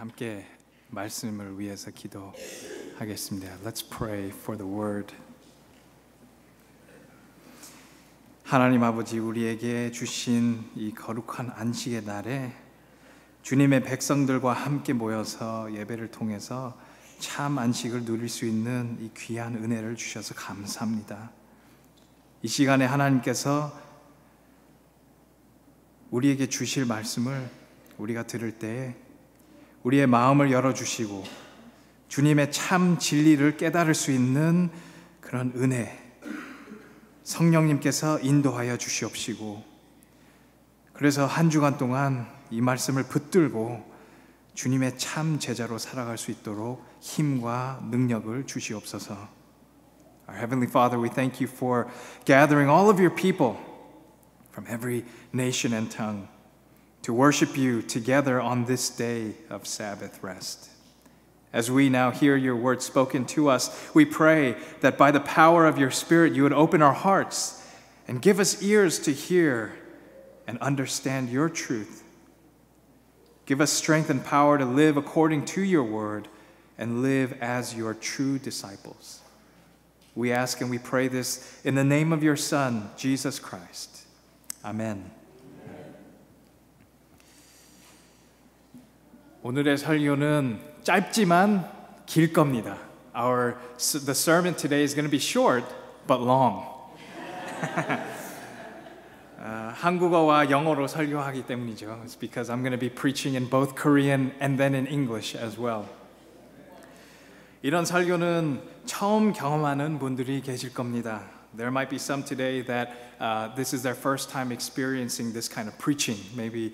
함께 말씀을 위해서 기도하겠습니다. Let's pray for the word. 하나님 아버지, 우리에게 주신 이 거룩한 안식의 날에 주님의 백성들과 함께 모여서 예배를 통해서 참 안식을 누릴 수 있는 이 귀한 은혜를 주셔서 감사합니다. 이 시간에 하나님께서 우리에게 주실 말씀을 우리가 들을 때에 우리의 마음을 열어주시고 주님의 참 진리를 깨달을 수 있는 그런 은혜, 성령님께서 인도하여 주시옵시고, 그래서 한 주간 동안 이 말씀을 붙들고 주님의 참 제자로 살아갈 수 있도록 힘과 능력을 주시옵소서. Our Heavenly Father, we thank you for gathering all of your people from every nation and tongue to worship you together on this day of Sabbath rest. As we now hear your word spoken to us, we pray that by the power of your Spirit you would open our hearts and give us ears to hear and understand your truth. Give us strength and power to live according to your word and live as your true disciples. We ask and we pray this in the name of your Son, Jesus Christ. Amen. 오늘의 설교는 짧지만 길 겁니다. The sermon today is going to be short but long. 한국어와 영어로 설교하기 때문이죠. It's because I'm going to be preaching in both Korean and then in English as well. 이런 설교는 처음 경험하는 분들이 계실 겁니다. There might be some today that this is their first time experiencing this kind of preaching. Maybe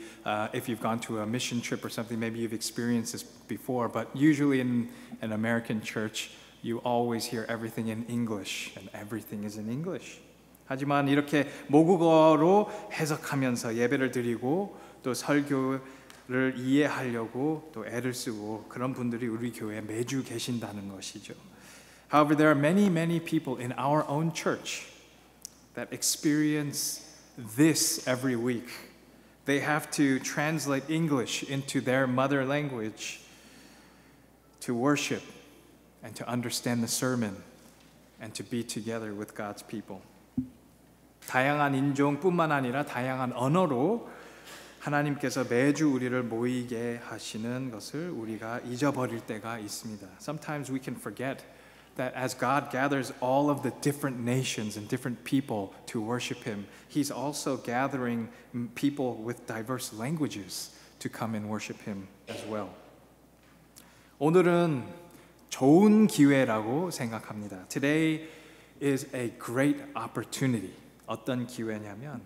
if you've gone to a mission trip or something, maybe you've experienced this before. But usually in an American church, you always hear everything in English, and everything is in English. 하지만 이렇게 모국어로 해석하면서 예배를 드리고 또 설교를 이해하려고 또 애를 쓰고 그런 분들이 우리 교회에 매주 계신다는 것이죠. However, there are many people in our own church that experience this every week. They have to translate English into their mother language to worship and to understand the sermon and to be together with God's people. 다양한 인종뿐만 아니라 다양한 언어로 하나님께서 매주 우리를 모이게 하시는 것을 우리가 잊어버릴 때가 있습니다. Sometimes we can forget that as God gathers all of the different nations and different people to worship Him, He's also gathering people with diverse languages to come and worship Him as well. 오늘은 좋은 기회라고 생각합니다. Today is a great opportunity. 어떤 기회냐면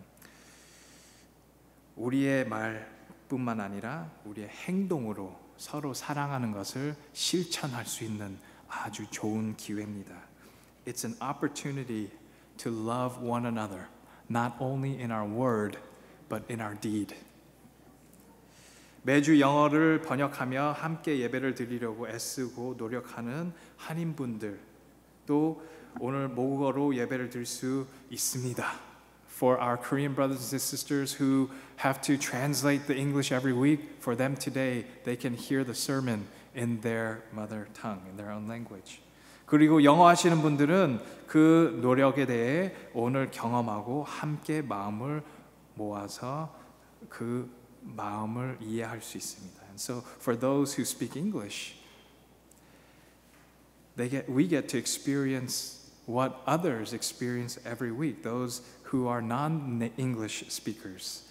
우리의 말뿐만 아니라 우리의 행동으로 서로 사랑하는 것을 실천할 수 있는 아주 좋은 기회입니다. It's an opportunity to love one another, not only in our word, but in our deed. 매주 영어를 번역하며 함께 예배를 드리려고 애쓰고 노력하는 한인분들, 또 오늘 모국어로 예배를 드릴 수 있습니다. For our Korean brothers and sisters who have to translate the English every week, for them today, they can hear the sermon in their mother tongue, in their own language. 그리고 영어 하시는 분들은 그 노력에 대해 오늘 경험하고 함께 마음을 모아서 그 마음을 이해할 수 있습니다. And so for those who speak English, we get to experience what others experience every week, those who are non-English speakers.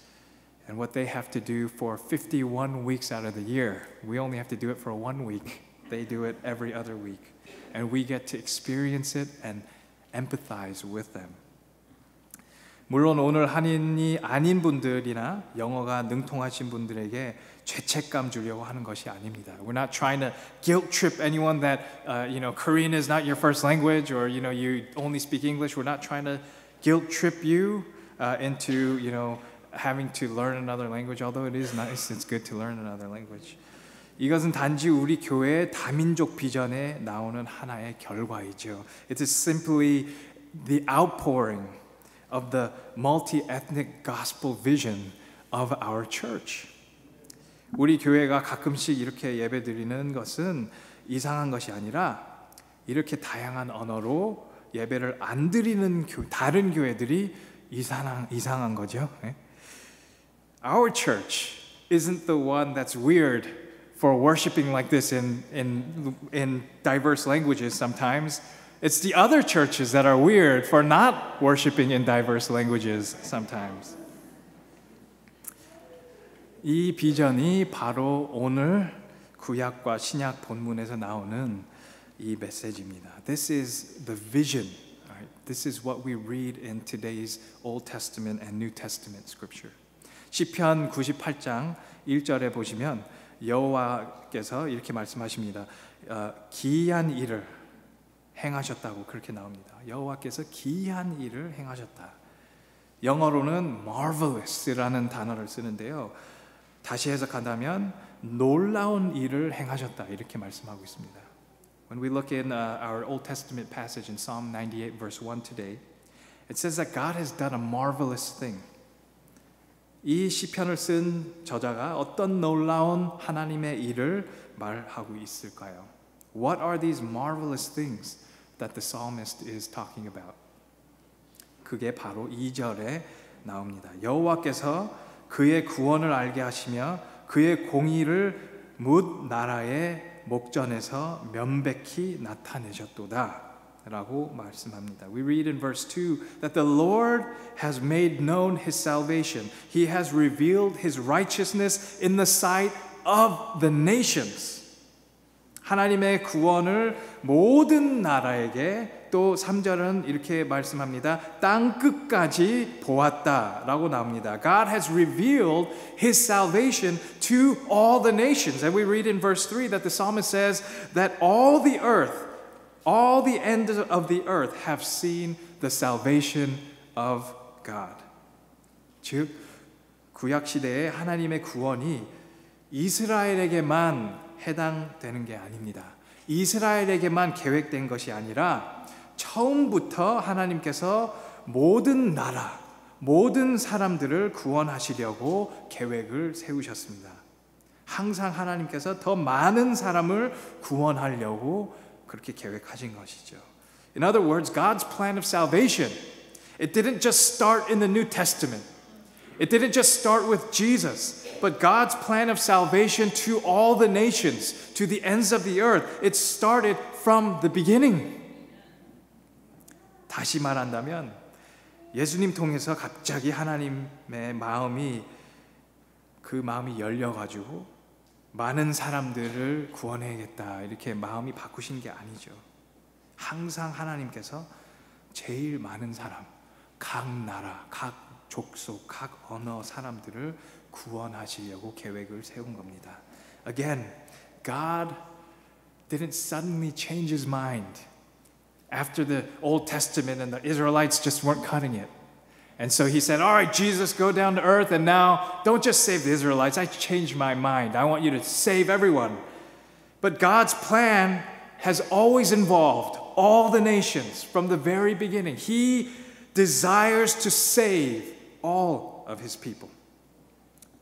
And what they have to do for 51 weeks out of the year. We only have to do it for 1 week. They do it every other week. And we get to experience it and empathize with them. 물론 오늘 한인이 아닌 분들이나 영어가 능통하신 분들에게 죄책감 주려고 하는 것이 아닙니다. We're not trying to guilt trip anyone that Korean is not your first language or you only speak English. We're not trying to guilt trip you into having to learn another language, although it is nice, it's good to learn another language. 이것은 단지 우리 교회의 다민족 비전에 나오는 하나의 결과이죠. It is simply the outpouring of the multi-ethnic gospel vision of our church. 우리 교회가 가끔씩 이렇게 예배 드리는 것은 이상한 것이 아니라 이렇게 다양한 언어로 예배를 안 드리는 다른 교회들이 이상한 거죠. Our church isn't the one that's weird for worshiping like this in diverse languages sometimes. It's the other churches that are weird for not worshiping in diverse languages sometimes. 이 비전이 바로 오늘 구약과 신약 본문에서 나오는 이 메시지입니다. This is the vision. Right? This is what we read in today's Old Testament and New Testament scripture. 시편 98장 1절에 보시면 여호와께서 이렇게 말씀하십니다. 기이한 일을 행하셨다고 그렇게 나옵니다. 여호와께서 기이한 일을 행하셨다. 영어로는 marvelous라는 단어를 쓰는데요. 다시 해석한다면 놀라운 일을 행하셨다 이렇게 말씀하고 있습니다. When we look in our Old Testament passage in Psalm 98 verse 1 today, it says that God has done a marvelous thing. 이 시편을 쓴 저자가 어떤 놀라운 하나님의 일을 말하고 있을까요? What are these marvelous things that the psalmist is talking about? 그게 바로 2절에 나옵니다. 여호와께서 그의 구원을 알게 하시며 그의 공의를 뭇 나라의 목전에서 명백히 나타내셨도다 라고 말씀합니다. We read in verse 2 that the Lord has made known his salvation. He has revealed his righteousness in the sight of the nations. 하나님의 구원을 모든 나라에게 또 3절은 이렇게 말씀합니다. 땅 끝까지 보았다라고 나옵니다. God has revealed his salvation to all the nations. And we read in verse 3 that the psalmist says that all the earth, all the ends of the earth have seen the salvation of God. 즉 구약 시대의 하나님의 구원이 이스라엘에게만 해당되는 게 아닙니다. 이스라엘에게만 계획된 것이 아니라 처음부터 하나님께서 모든 나라, 모든 사람들을 구원하시려고 계획을 세우셨습니다. 항상 하나님께서 더 많은 사람을 구원하려고 그렇게 계획하신 것이죠. In other words, God's plan of salvation, it didn't just start in the New Testament. It didn't just start with Jesus, but God's plan of salvation to all the nations, to the ends of the earth, it started from the beginning. 다시 말한다면 예수님 통해서 갑자기 하나님의 마음이 열려가지고 많은 사람들을 구원해야겠다 이렇게 마음이 바꾸신 게 아니죠. 항상 하나님께서 제일 많은 사람, 각 나라, 각 족속, 각 언어 사람들을 구원하시려고 계획을 세운 겁니다. Again, God didn't suddenly change his mind after the Old Testament and the Israelites just weren't cutting it. And so he said, all right, Jesus, go down to earth and now don't just save the Israelites. I changed my mind. I want you to save everyone. But God's plan has always involved all the nations from the very beginning. He desires to save all of his people.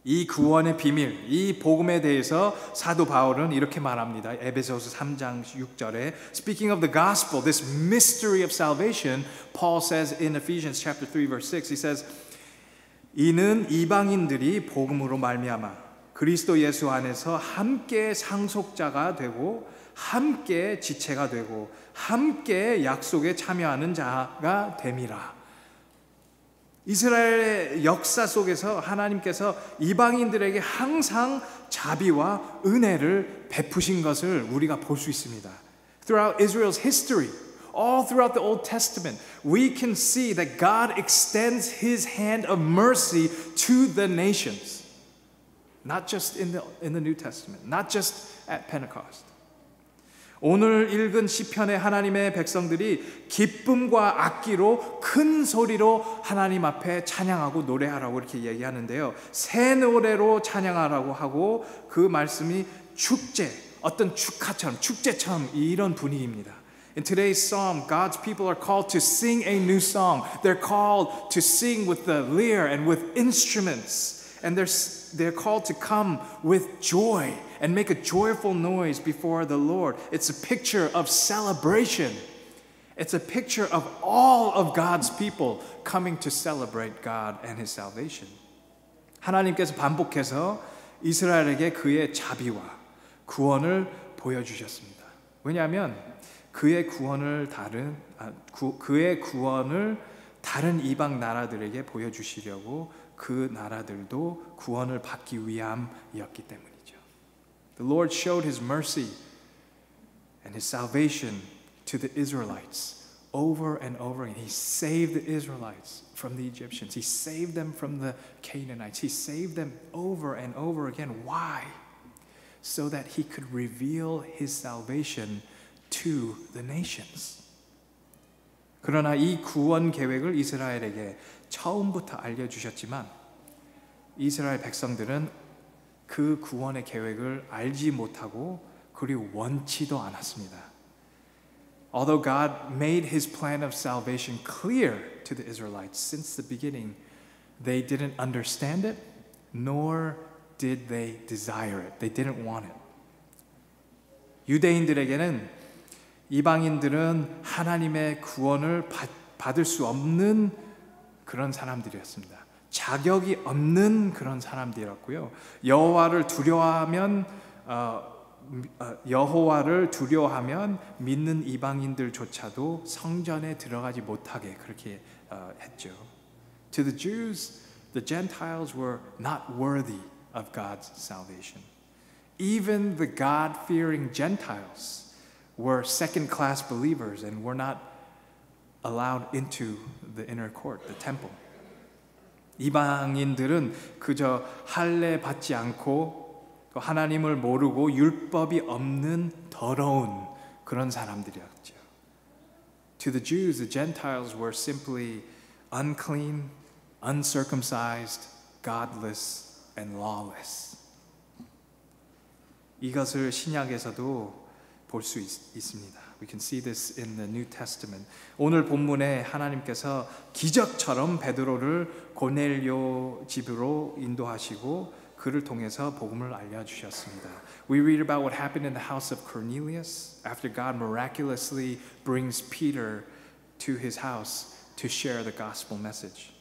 이 구원의 비밀, 이 복음에 대해서 사도 바울은 이렇게 말합니다. 에베소서 3장 6절에 Speaking of the gospel, this mystery of salvation, Paul says in Ephesians chapter 3 verse 6, he says 이는 이방인들이 복음으로 말미암아 그리스도 예수 안에서 함께 상속자가 되고 함께 지체가 되고 함께 약속에 참여하는 자가 됨이라. 이스라엘의 역사 속에서 하나님께서 이방인들에게 항상 자비와 은혜를 베푸신 것을 우리가 볼 수 있습니다. Throughout Israel's history, all throughout the Old Testament, we can see that God extends his hand of mercy to the nations. Not just in the New Testament, not just at Pentecost. 오늘 읽은 시편의 하나님의 백성들이 기쁨과 악기로 큰 소리로 하나님 앞에 찬양하고 노래하라고 이렇게 얘기하는데요. 새 노래로 찬양하라고 하고 그 말씀이 축제, 어떤 축하처럼 축제처럼 이런 분위기입니다. In today's psalm, God's people are called to sing a new song. They're called to sing with the lyre and with instruments. and they're called to come with joy and make a joyful noise before the Lord. It's a picture of celebration. It's a picture of all of God's people coming to celebrate God and His salvation. 하나님께서 반복해서 이스라엘에게 그의 자비와 구원을 보여주셨습니다. 왜냐하면 그의 구원을 다른 이방 나라들에게 보여주시려고 그 나라들도 구원을 받기 위함이었기 때문이죠. The Lord showed His mercy and His salvation to the Israelites over and over again. He saved the Israelites from the Egyptians. He saved them from the Canaanites. He saved them over and over again. Why? So that He could reveal His salvation to the nations. 그러나 이 구원 계획을 이스라엘에게 처음부터 알려주셨지만 이스라엘 백성들은 그 구원의 계획을 알지 못하고 그리고 원치도 않았습니다. Although God made His plan of salvation clear to the Israelites since the beginning, they didn't understand it, nor did they desire it. They didn't want it. 유대인들에게는 이방인들은 하나님의 구원을 받을 수 없는 그런 사람들이었습니다. 자격이 없는 그런 사람들이었고요. 여호와를 두려워하면 믿는 이방인들조차도 성전에 들어가지 못하게 그렇게 했죠. To the Jews, the Gentiles were not worthy of God's salvation. Even the God-fearing Gentiles were second-class believers and were not allowed into the inner court, the temple. 이방인들은 그저 할례 받지 않고 또 하나님을 모르고 율법이 없는 더러운 그런 사람들이었죠. To the Jews, the Gentiles were simply unclean, uncircumcised, godless, and lawless. 이것을 신약에서도 볼 수 있습니다. We can see this in the New Testament. 오늘 본문에 하나님께서 기적처럼 베드로를 고넬료 집으로 인도하시고 그를 통해서 복음을 알려주셨습니다. We read about what happened in the house of Cornelius after God miraculously brings Peter to his house to share the gospel message.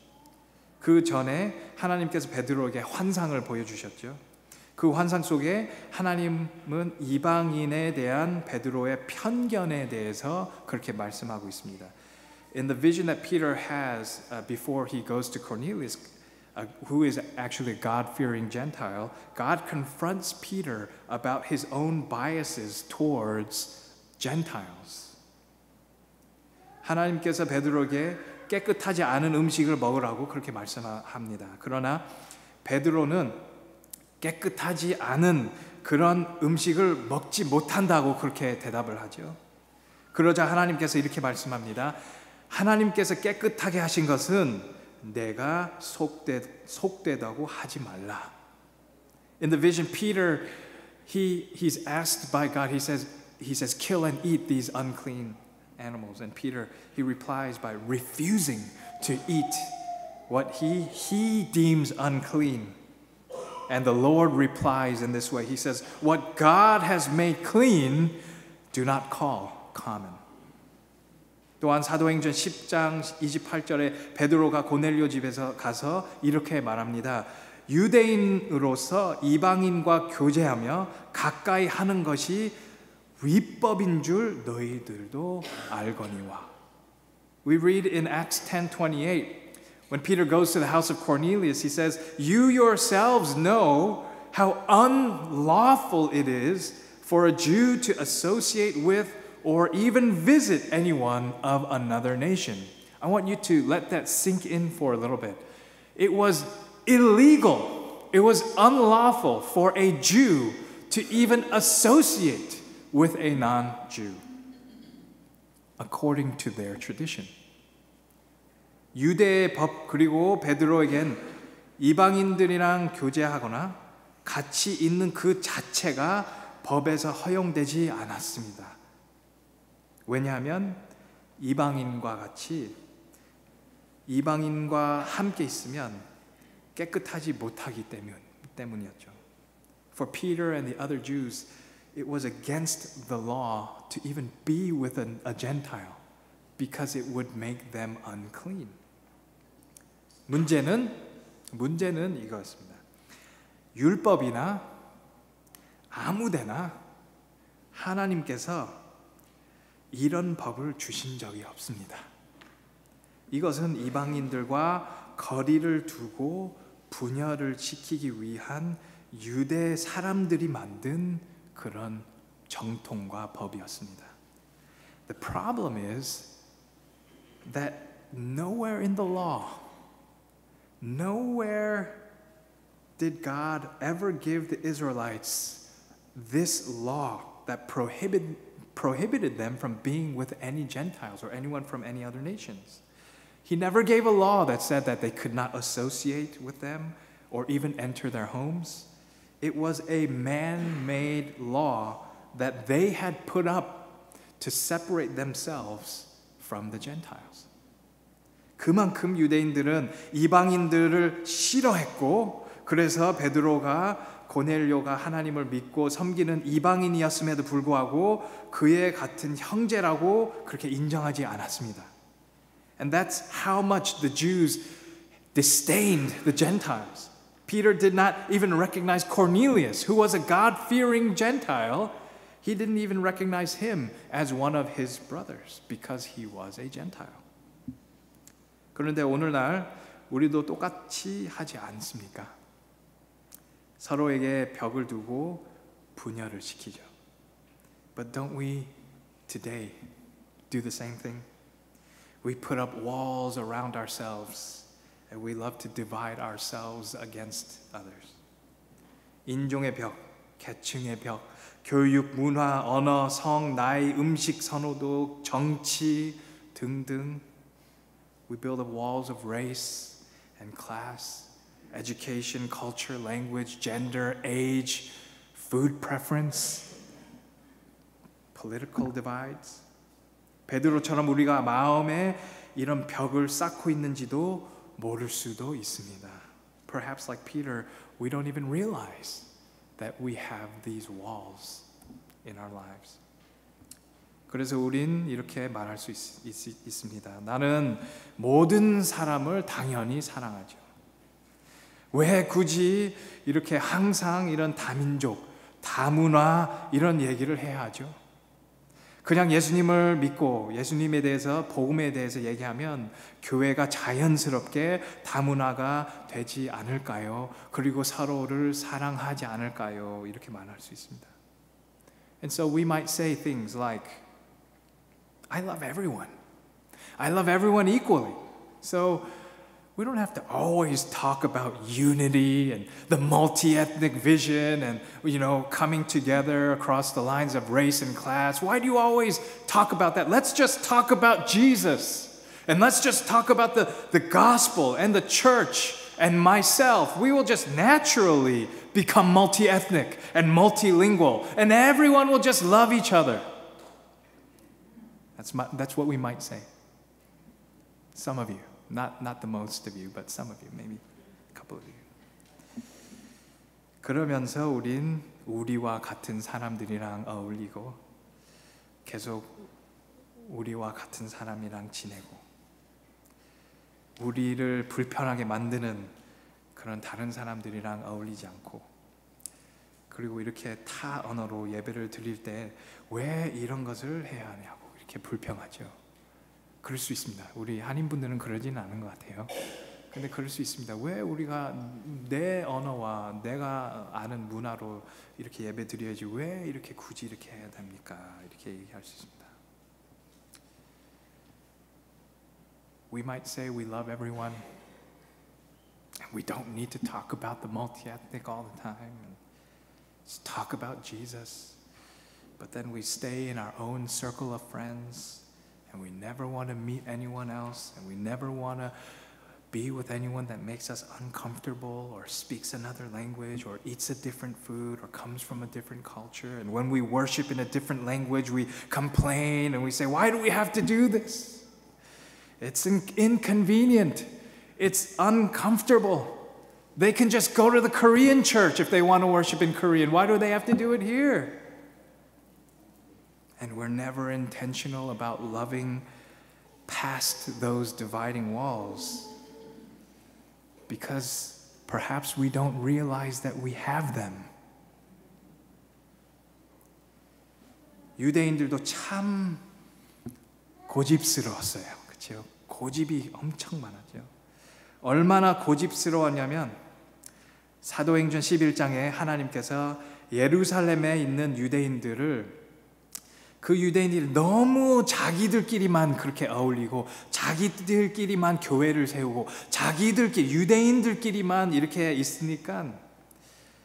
그 전에 하나님께서 베드로에게 환상을 보여주셨죠. 그 환상 속에 하나님은 이방인에 대한 베드로의 편견에 대해서 그렇게 말씀하고 있습니다. In the vision that Peter has before he goes to Cornelius, who is actually a God-fearing Gentile, God confronts Peter about his own biases towards Gentiles. 하나님께서 베드로에게 깨끗하지 않은 음식을 먹으라고 그렇게 말씀합니다. 그러나 베드로는 깨끗하지 않은 그런 음식을 먹지 못한다고 그렇게 대답을 하죠. 그러자 하나님께서 이렇게 말씀합니다. 하나님께서 깨끗하게 하신 것은 내가 속되다고 하지 말라. In the vision, Peter, he's asked by God. He says, kill and eat these unclean animals. And Peter, he replies by refusing to eat what he deems unclean. And the Lord replies in this way. He says, what God has made clean, do not call common. 또한 사도행전 10장 28절에 베드로가 고넬료 집에서 가서 이렇게 말합니다. 유대인으로서 이방인과 교제하며 가까이 하는 것이 위법인 줄 너희들도 알거니와. We read in Acts 10:28, when Peter goes to the house of Cornelius, he says, you yourselves know how unlawful it is for a Jew to associate with or even visit anyone of another nation. I want you to let that sink in for a little bit. It was illegal, it was unlawful for a Jew to even associate with a non-Jew, according to their tradition. 유대의 법 그리고 베드로에겐 이방인들이랑 교제하거나 같이 있는 그 자체가 법에서 허용되지 않았습니다. 왜냐하면 이방인과 함께 있으면 깨끗하지 못하기 때문이었죠. For Peter and the other Jews, it was against the law to even be with a Gentile because it would make them unclean. 문제는 이거였습니다. 율법이나 아무데나 하나님께서 이런 법을 주신 적이 없습니다. 이것은 이방인들과 거리를 두고 분열을 시키기 위한 유대 사람들이 만든 그런 정통과 법이었습니다. The problem is that nowhere in the law, nowhere did God ever give the Israelites this law that prohibited them from being with any Gentiles or anyone from any other nations. He never gave a law that said that they could not associate with them or even enter their homes. It was a man-made law that they had put up to separate themselves from the Gentiles. 그만큼 유대인들은 이방인들을 싫어했고, 그래서 베드로가 고넬료가 하나님을 믿고 섬기는 이방인이었음에도 불구하고 그의 같은 형제라고 그렇게 인정하지 않았습니다. And that's how much the Jews disdained the Gentiles. Peter did not even recognize Cornelius, who was a God-fearing Gentile. He didn't even recognize him as one of his brothers because he was a Gentile. 그런데 오늘날 우리도 똑같이 하지 않습니까? 서로에게 벽을 두고 분열을 시키죠. But don't we today do the same thing? We put up walls around ourselves and we love to divide ourselves against others. 인종의 벽, 계층의 벽, 교육, 문화, 언어, 성, 나이, 음식 선호도, 정치 등등. We build up walls of race and class, education, culture, language, gender, age, food preference, political divides. 베드로처럼 우리가 마음에 이런 벽을 쌓고 있는지도 모를 수도 있습니다. Perhaps like Peter, we don't even realize that we have these walls in our lives. 그래서 우린 이렇게 말할 수 있습니다. 나는 모든 사람을 당연히 사랑하죠. 왜 굳이 이렇게 항상 이런 다민족, 다문화 이런 얘기를 해야 하죠? 그냥 예수님을 믿고 예수님에 대해서 복음에 대해서 얘기하면 교회가 자연스럽게 다문화가 되지 않을까요? 그리고 서로를 사랑하지 않을까요? 이렇게 말할 수 있습니다. And so we might say things like, I love everyone. I love everyone equally. So we don't have to always talk about unity and the multi-ethnic vision and, coming together across the lines of race and class. Why do you always talk about that? Let's just talk about Jesus. And let's just talk about the gospel and the church and myself. We will just naturally become multi-ethnic and multilingual. And everyone will just love each other. That's what we might say. Some of you. Not the most of you, but some of you, maybe a couple of you. 그러면서 우린 우리와 같은 사람들이랑 어울리고 계속 우리와 같은 사람이랑 지내고 우리를 불편하게 만드는 그런 다른 사람들이랑 어울리지 않고 그리고 이렇게 타 언어로 예배를 드릴 때 왜 이런 것을 해야 하냐고 이렇게 불평하죠. 그럴 수 있습니다. 우리 한인분들은 그러지는 않은 것 같아요. 근데 그럴 수 있습니다. 왜 우리가 내 언어와 내가 아는 문화로 이렇게 예배 드려야지 왜 이렇게 굳이 이렇게 해야 됩니까? 이렇게 얘기할 수 있습니다. We might say we love everyone and we don't need to talk about the multi-ethnic all the time and just talk about Jesus. But then we stay in our own circle of friends and we never want to meet anyone else and we never want to be with anyone that makes us uncomfortable or speaks another language or eats a different food or comes from a different culture. And when we worship in a different language, we complain and we say, why do we have to do this? It's inconvenient. It's uncomfortable. They can just go to the Korean church if they want to worship in Korean. Why do they have to do it here? And we're never intentional about loving past those dividing walls because perhaps we don't realize that we have them. 유대인들도 참 고집스러웠어요. 그렇죠? 고집이 엄청 많았죠. 얼마나 고집스러웠냐면 사도행전 11장에 하나님께서 예루살렘에 있는 유대인들을 그 유대인들이 너무 자기들끼리만 그렇게 어울리고 자기들끼리만 교회를 세우고 자기들끼리 유대인들끼리만 이렇게 있으니까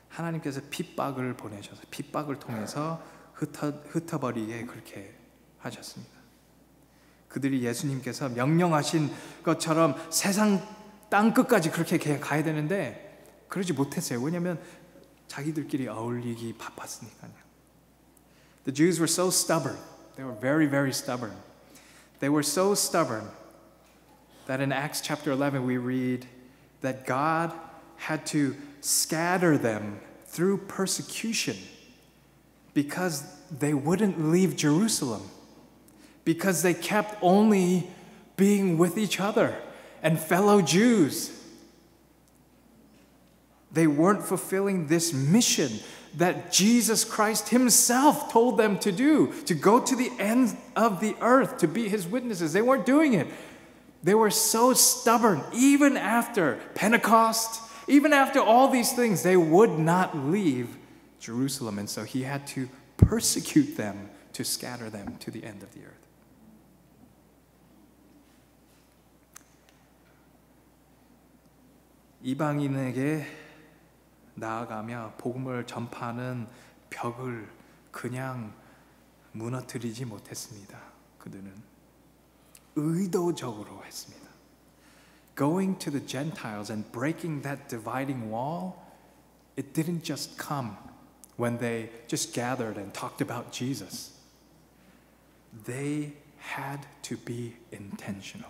하나님께서 핍박을 보내셔서 핍박을 통해서 흩어버리게 그렇게 하셨습니다. 그들이 예수님께서 명령하신 것처럼 세상 땅끝까지 그렇게 가야 되는데 그러지 못했어요. 왜냐하면 자기들끼리 어울리기 바빴으니까요. The Jews were so stubborn. They were very, very stubborn. They were so stubborn that in Acts chapter 11 we read that God had to scatter them through persecution because they wouldn't leave Jerusalem, because they kept only being with each other and fellow Jews. They weren't fulfilling this mission that Jesus Christ himself told them to do, to go to the end of the earth, to be his witnesses. They weren't doing it. They were so stubborn. Even after Pentecost, even after all these things, they would not leave Jerusalem. And so he had to persecute them to scatter them to the end of the earth. 이방인에게 나아가며 복음을 전파하는 벽을 그냥 무너뜨리지 못했습니다. 그들은 의도적으로 했습니다. Going to the Gentiles and breaking that dividing wall, it didn't just come when they just gathered and talked about Jesus. They had to be intentional.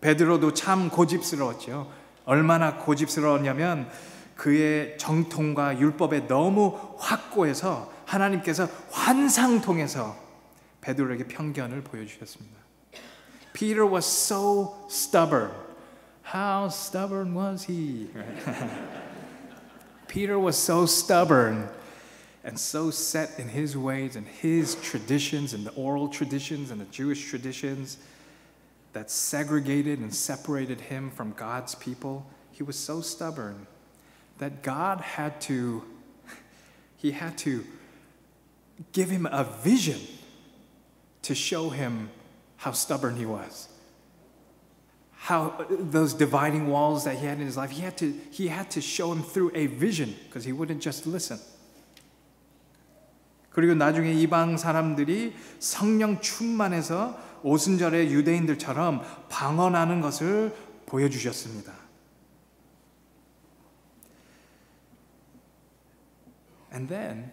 베드로도 참 고집스러웠죠. 얼마나 고집스러웠냐면 그의 정통과 율법에 너무 확고해서 하나님께서 환상 통해서 베드로에게 편견을 보여주셨습니다. Peter was so stubborn. How stubborn was he? Peter was so stubborn and so set in his ways and his traditions and the oral traditions and the Jewish traditions that segregated and separated him from God's people. He was so stubborn that God had to give him a vision to show him how stubborn he was. How those dividing walls that he had in his life, he had to show him through a vision because he wouldn't just listen. 그리고 나중에 이방 사람들이 성령 충만해서 오순절에 유대인들처럼 방언하는 것을 보여주셨습니다. And then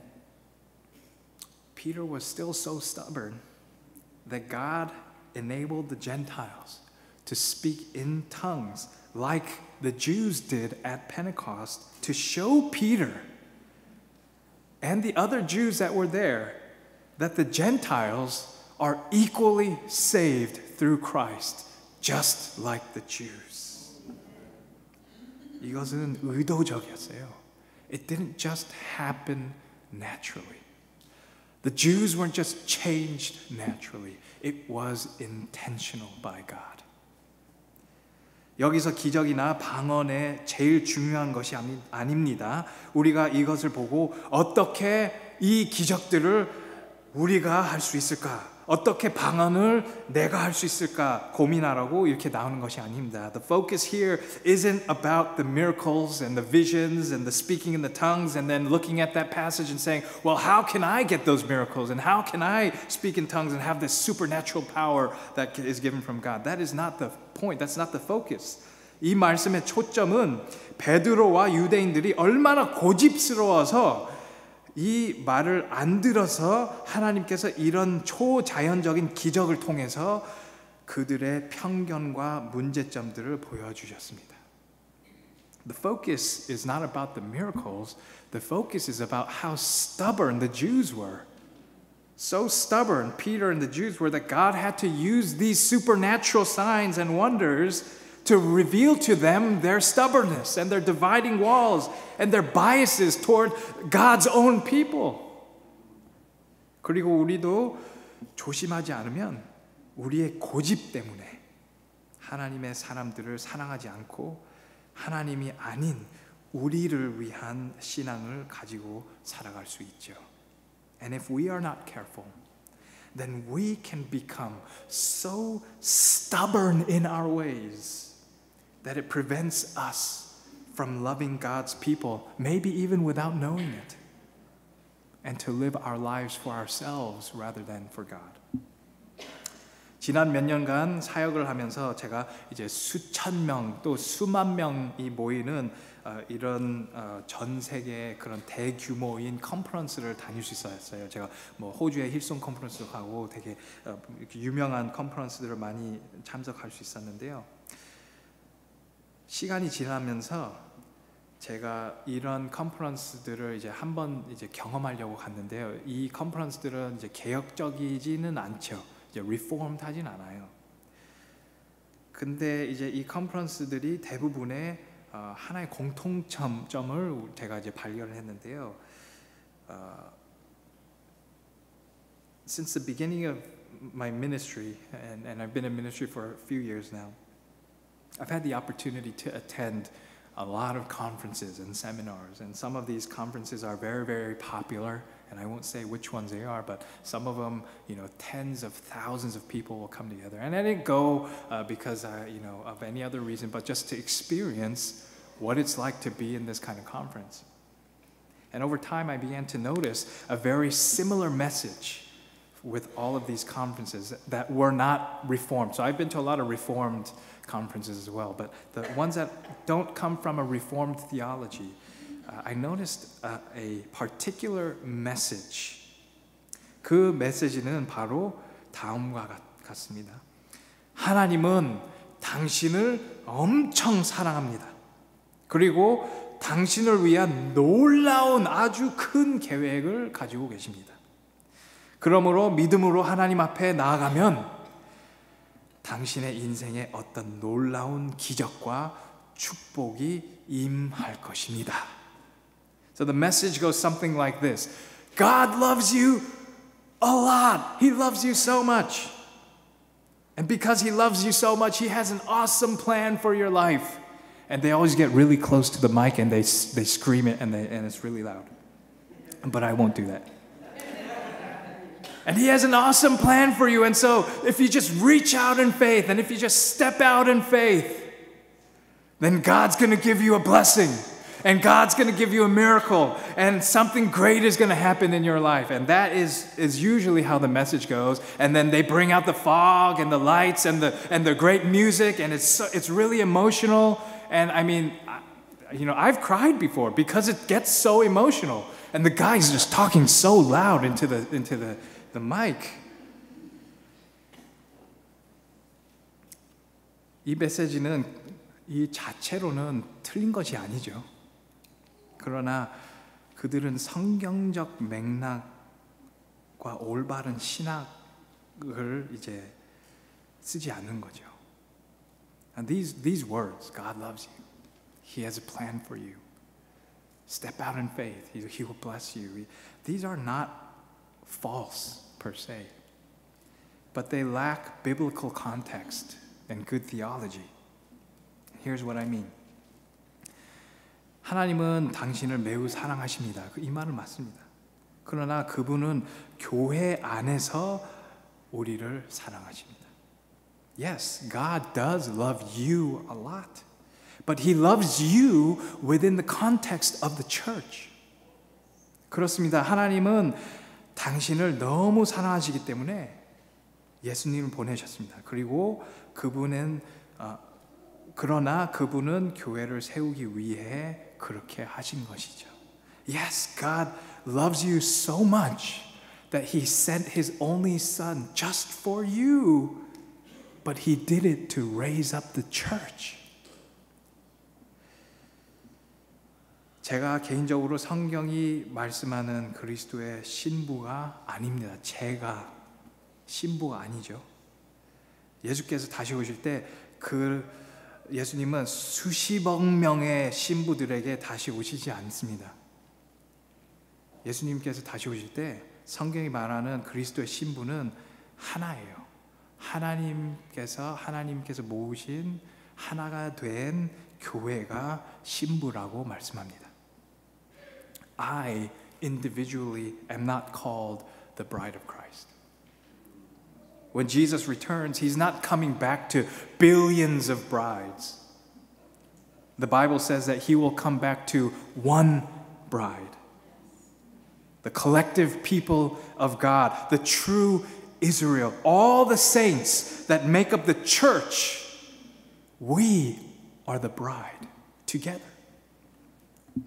Peter was still so stubborn that God enabled the Gentiles to speak in tongues like the Jews did at Pentecost to show Peter and the other Jews that were there that the Gentiles are equally saved through Christ, just like the Jews. 이것은 의도적이었어요. It didn't just happen naturally. The Jews weren't just changed naturally. It was intentional by God. 여기서 기적이나 방언의 제일 중요한 것이 아닙니다. 우리가 이것을 보고 어떻게 이 기적들을 우리가 할 수 있을까? 어떻게 방언을 내가 할 수 있을까 고민하라고 이렇게 나오는 것이 아닙니다. The focus here isn't about the miracles and the visions and the speaking in the tongues and then looking at that passage and saying, well, how can I get those miracles and how can I speak in tongues and have this supernatural power that is given from God? That is not the point. That's not the focus. 이 말씀의 초점은 베드로와 유대인들이 얼마나 고집스러워서 이 말을 안 들어서 하나님께서 이런 초자연적인 기적을 통해서 그들의 편견과 문제점들을 보여주셨습니다. The focus is not about the miracles. The focus is about how stubborn the Jews were. So stubborn, Peter and the Jews were, that God had to use these supernatural signs and wonders to reveal to them their stubbornness and their dividing walls and their biases toward God's own people. 그리고 우리도 조심하지 않으면 우리의 고집 때문에 하나님의 사람들을 사랑하지 않고 하나님이 아닌 우리를 위한 신앙을 가지고 살아갈 수 있죠. And if we are not careful, then we can become so stubborn in our ways that it prevents us from loving God's people, maybe even without knowing it, and to live our lives for ourselves rather than for God. 지난 몇 년간 사역을 하면서 제가 이제 수천 명 또 수만 명이 모이는 이런 전 세계 그런 대규모인 컨퍼런스를 다닐 수 있었어요. 제가 뭐 호주의 힐송 컨퍼런스도 가고 되게 유명한 컨퍼런스들을 많이 참석할 수 있었는데요. 시간이 지나면서 제가 이런 컨퍼런스들을 이제 한번 이제 경험하려고 갔는데요. 이 컨퍼런스들은 이제 개혁적이지는 않죠. 이제 리폼드 하진 않아요. 근데 이제 이 컨퍼런스들이 대부분의 하나의 공통점을 제가 이제 발견을 했는데요. Since the beginning of my ministry, and I've been in ministry for a few years now, I've had the opportunity to attend a lot of conferences and seminars, and some of these conferences are very, very popular, and I won't say which ones they are, but some of them, tens of thousands of people will come together. And I didn't go because, of any other reason, but just to experience what it's like to be in this kind of conference. And over time, I began to notice a very similar message with all of these conferences that were not reformed. So I've been to a lot of reformed conferences as well, but the ones that don't come from a reformed theology, I noticed a particular message. 그 메시지는 바로 다음과 같습니다. 하나님은 당신을 엄청 사랑합니다. 그리고 당신을 위한 놀라운 아주 큰 계획을 가지고 계십니다. 그러므로 믿음으로 하나님 앞에 나아가면 당신의 인생에 어떤 놀라운 기적과 축복이 임할 것입니다. So the message goes something like this. God loves you a lot. He loves you so much. And because He loves you so much, He has an awesome plan for your life. And they always get really close to the mic and they scream it and it's really loud. But I won't do that. And He has an awesome plan for you. And so if you just reach out in faith and if you just step out in faith, then God's going to give you a blessing. And God's going to give you a miracle. And something great is going to happen in your life. And that is usually how the message goes. And then they bring out the fog and the lights and the great music. And it's really emotional. And I mean, I've cried before because it gets so emotional. And the guy's just talking so loud into the mic. 이 메시지는 이 자체로는 틀린 것이 아니죠. 그러나 그들은 성경적 맥락과 올바른 신학을 이제 쓰지 않는 거죠. And these words, God loves you. He has a plan for you. Step out in faith. He will bless you. These are not false per se, but they lack biblical context and good theology. Here's what I mean. 하나님은 당신을 매우 사랑하십니다. 이 말은 맞습니다. 그러나 그분은 교회 안에서 우리를 사랑하십니다. Yes, God does love you a lot. But He loves you within the context of the church. 그렇습니다. 하나님은 당신을 너무 사랑하시기 때문에 예수님을 보내셨습니다. 그리고 그러나 그분은 교회를 세우기 위해 그렇게 하신 것이죠. Yes, God loves you so much that He sent His only Son just for you, but He did it to raise up the church. 제가 개인적으로 성경이 말씀하는 그리스도의 신부가 아닙니다. 제가 신부가 아니죠. 예수께서 다시 오실 때 예수님은 수십억 명의 신부들에게 다시 오시지 않습니다. 예수님께서 다시 오실 때 성경이 말하는 그리스도의 신부는 하나예요. 하나님께서 모으신 하나가 된 교회가 신부라고 말씀합니다. I individually am not called the bride of Christ. When Jesus returns, He's not coming back to billions of brides. The Bible says that He will come back to one bride. The collective people of God, the true Israel, all the saints that make up the church, we are the bride together.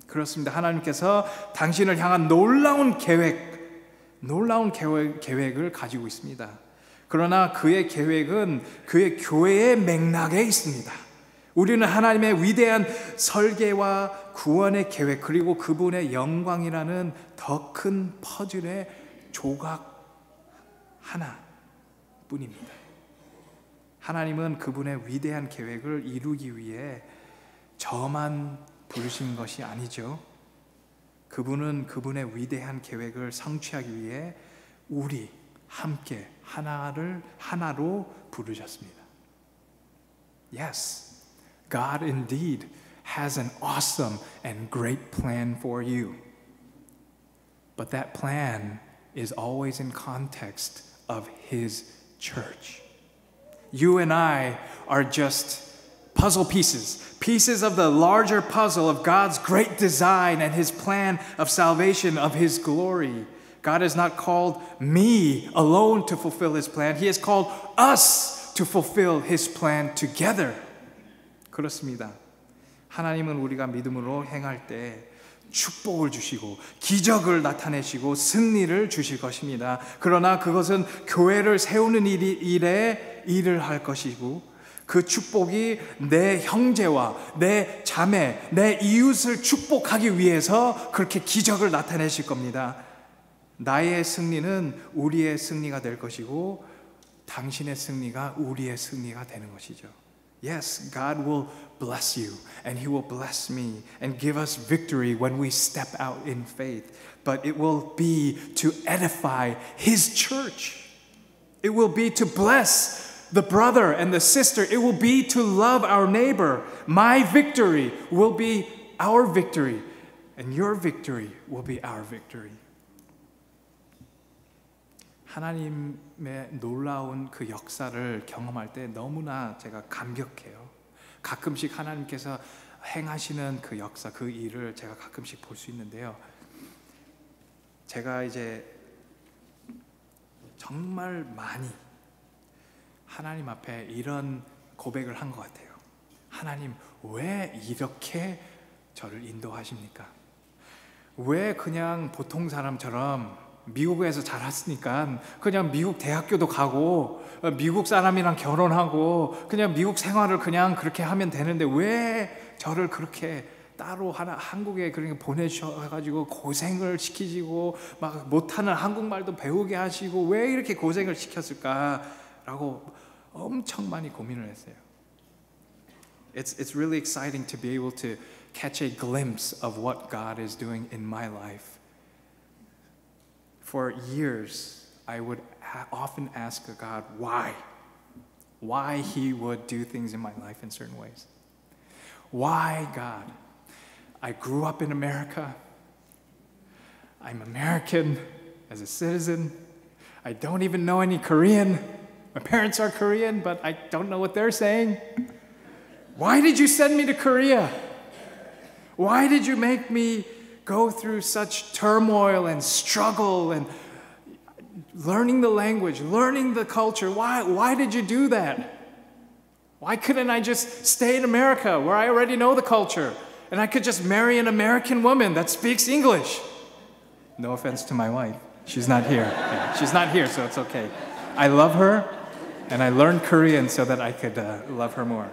그렇습니다. 하나님께서 당신을 향한 놀라운 계획을 가지고 있습니다. 그러나 그의 계획은 그의 교회의 맥락에 있습니다. 우리는 하나님의 위대한 설계와 구원의 계획 그리고 그분의 영광이라는 더 큰 퍼즐의 조각 하나뿐입니다. 하나님은 그분의 위대한 계획을 이루기 위해 저만 부르신 것이 아니죠. 그분은 그분의 위대한 계획을 성취하기 위해 우리 함께 하나로 부르셨습니다. Yes, God indeed has an awesome and great plan for you. But that plan is always in context of His church. You and I are just puzzle pieces of the larger puzzle of God's great design and His plan of salvation, of His glory. God has not called me alone to fulfill His plan. He has called us to fulfill His plan together. 그렇습니다. 하나님은 우리가 믿음으로 행할 때 축복을 주시고 기적을 나타내시고 승리를 주실 것입니다. 그러나 그것은 교회를 세우는 일을 할 것이고 그 축복이 내 형제와 내 자매, 내 이웃을 축복하기 위해서 그렇게 기적을 나타내실 겁니다. 나의 승리는 우리의 승리가 될 것이고 당신의 승리가 우리의 승리가 되는 것이죠. Yes, God will bless you and He will bless me and give us victory when we step out in faith. But it will be to edify His church. It will be to bless the brother and the sister. It will be to love our neighbor. My victory will be our victory and your victory will be our victory. 하나님의 놀라운 그 역사를 경험할 때 너무나 제가 감격해요. 가끔씩 하나님께서 행하시는 그 역사, 그 일을 제가 가끔씩 볼 수 있는데요. 제가 이제 정말 많이 하나님 앞에 이런 고백을 한 것 같아요. 하나님, 왜 이렇게 저를 인도하십니까? 왜 그냥 보통 사람처럼 미국에서 자랐으니까 그냥 미국 대학교도 가고 미국 사람이랑 결혼하고 그냥 미국 생활을 그냥 그렇게 하면 되는데 왜 저를 그렇게 따로 한국에 그렇게 보내셔가지고 고생을 시키시고 막 못하는 한국말도 배우게 하시고 왜 이렇게 고생을 시켰을까라고 엄청 많이 고민을 했어요. It's really exciting to be able to catch a glimpse of what God is doing in my life. For years, I would often ask God why He would do things in my life in certain ways. Why, God? I grew up in America. I'm American as a citizen. I don't even know any Korean. My parents are Korean, but I don't know what they're saying. Why did you send me to Korea? Why did you make me go through such turmoil and struggle and learning the language, learning the culture? Why did you do that? Why couldn't I just stay in America where I already know the culture and I could just marry an American woman that speaks English? No offense to my wife. She's not here. Yeah, she's not here, so it's okay. I love her and I learned Korean so that I could love her more.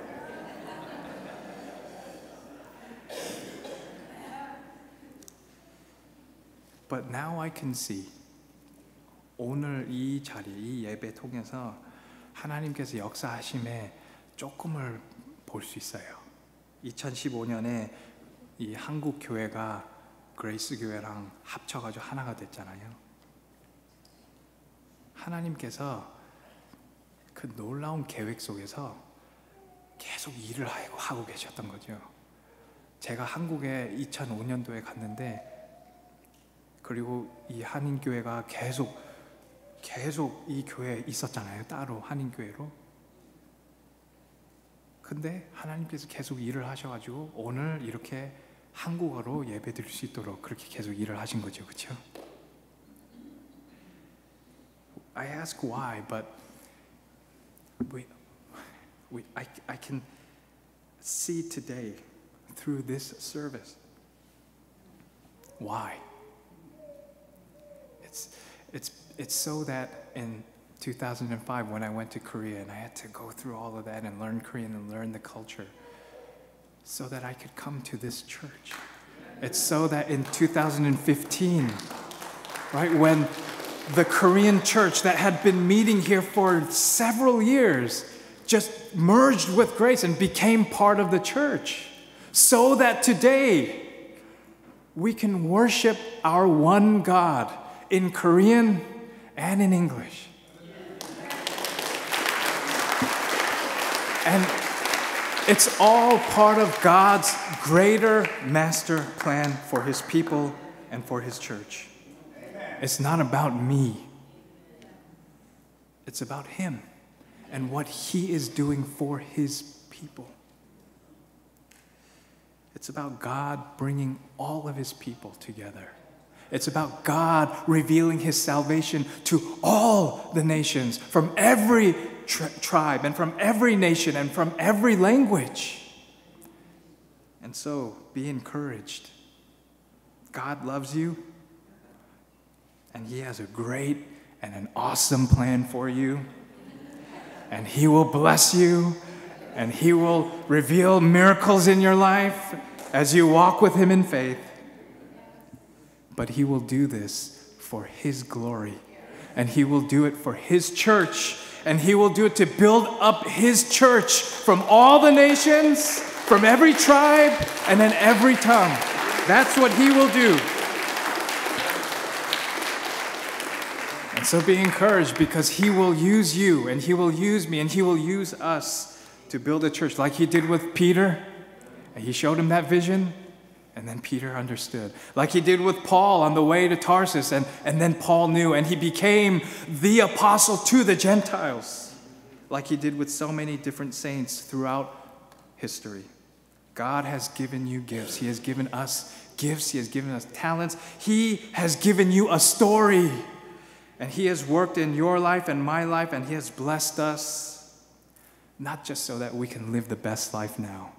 But now I can see. 오늘 이 자리, 이 예배 통해서 하나님께서 역사하심에 조금을 볼 수 있어요. 2015년에 이 한국 교회가 그레이스 교회랑 합쳐가지고 하나가 됐잖아요. 하나님께서 그 놀라운 계획 속에서 계속 일을 하고 계셨던 거죠. 제가 한국에 2005년도에 갔는데, 그리고 이 한인교회가 계속 이 교회에 있었잖아요. 따로 한인교회로. 근데 하나님께서 계속 일을 하셔가지고 오늘 이렇게 한국어로 예배 드릴 수 있도록 그렇게 계속 일을 하신 거죠. 그렇죠? I ask why, but I can see today through this service why. It's so that in 2005 when I went to Korea and I had to go through all of that and learn Korean and learn the culture, so that I could come to this church. It's so that in 2015, right, when the Korean church that had been meeting here for several years just merged with Grace and became part of the church, so that today we can worship our one God in Korean and in English. And it's all part of God's greater master plan for His people and for His church. It's not about me. It's about Him and what He is doing for His people. It's about God bringing all of His people together. It's about God revealing His salvation to all the nations from every tribe and from every nation and from every language. And so, be encouraged. God loves you, and He has a great and an awesome plan for you. And He will bless you, and He will reveal miracles in your life as you walk with Him in faith. But He will do this for His glory, and He will do it for His church, and He will do it to build up His church from all the nations, from every tribe, and in every tongue. That's what He will do. And so be encouraged, because He will use you, and He will use me, and He will use us to build a church like He did with Peter. And He showed him that vision, and then Peter understood. Like He did with Paul on the way to Tarsus, and then Paul knew, and he became the apostle to the Gentiles. Like He did with so many different saints throughout history. God has given you gifts. He has given us gifts. He has given us talents. He has given you a story. And He has worked in your life and my life, and He has blessed us, not just so that we can live the best life now.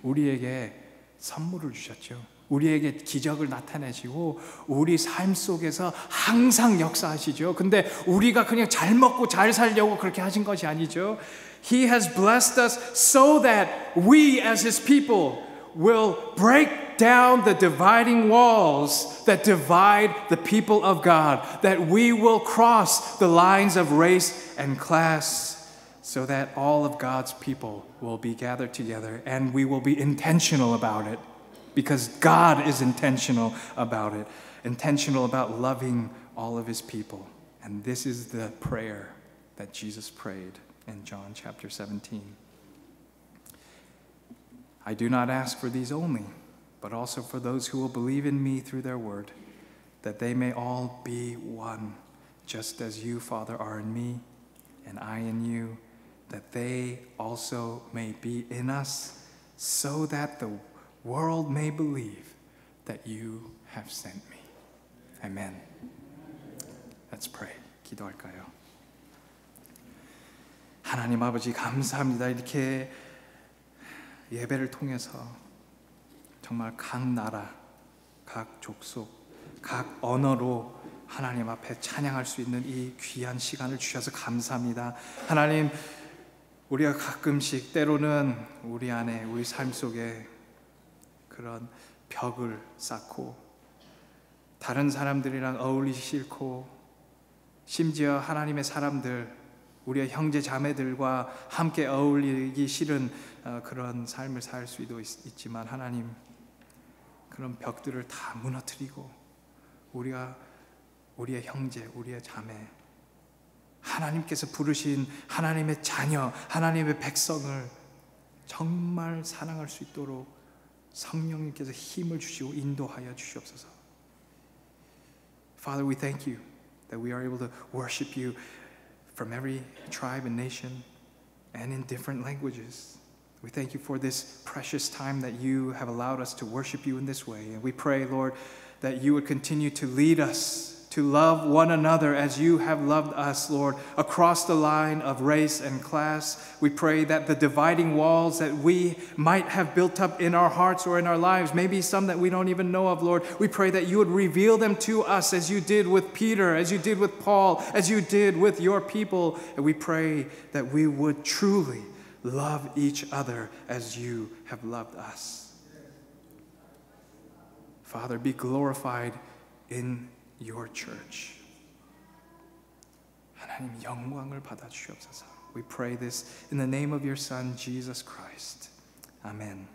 우리에게 선물을 주셨죠. 우리에게 기적을 나타내시고 우리 삶 속에서 항상 역사하시죠. 근데 우리가 그냥 잘 먹고 잘 살려고 그렇게 하신 것이 아니죠. He has blessed us so that we as His people will break down the dividing walls that divide the people of God, that we will cross the lines of race and class, so that all of God's people will be gathered together, and we will be intentional about it, because God is intentional about it, intentional about loving all of His people. And this is the prayer that Jesus prayed in John chapter 17. I do not ask for these only, but also for those who will believe in me through their word, that they may all be one, just as you, Father, are in me, and I in you, that they also may be in us, so that the world may believe that you have sent me. Amen. Let's pray. 기도할까요? 하나님 아버지, 감사합니다. 이렇게 예배를 통해서 정말 각 나라, 각 족속, 각 언어로 하나님 앞에 찬양할 수 있는 이 귀한 시간을 주셔서 감사합니다. 하나님, 우리가 가끔씩 때로는 우리 안에, 우리 삶 속에 그런 벽을 쌓고 다른 사람들이랑 어울리기 싫고 심지어 하나님의 사람들, 우리의 형제 자매들과 함께 어울리기 싫은 그런 삶을 살 수도 있지만 하나님, 그런 벽들을 다 무너뜨리고 우리의 형제, 우리의 자매, 하나님께서 부르신 하나님의 자녀, 하나님의 백성을 정말 사랑할 수 있도록 성령님께서 힘을 주시고 인도하여 주시옵소서. Father, we thank you that we are able to worship you from every tribe and nation and in different languages. We thank you for this precious time that you have allowed us to worship you in this way. And we pray, Lord, that you would continue to lead us to love one another as you have loved us, Lord, across the line of race and class. We pray that the dividing walls that we might have built up in our hearts or in our lives, maybe some that we don't even know of, Lord, we pray that you would reveal them to us as you did with Peter, as you did with Paul, as you did with your people. And we pray that we would truly love each other as you have loved us. Father, be glorified in your church. 하나님 영광을 받아 주시옵소서. We pray this in the name of your Son, Jesus Christ. Amen.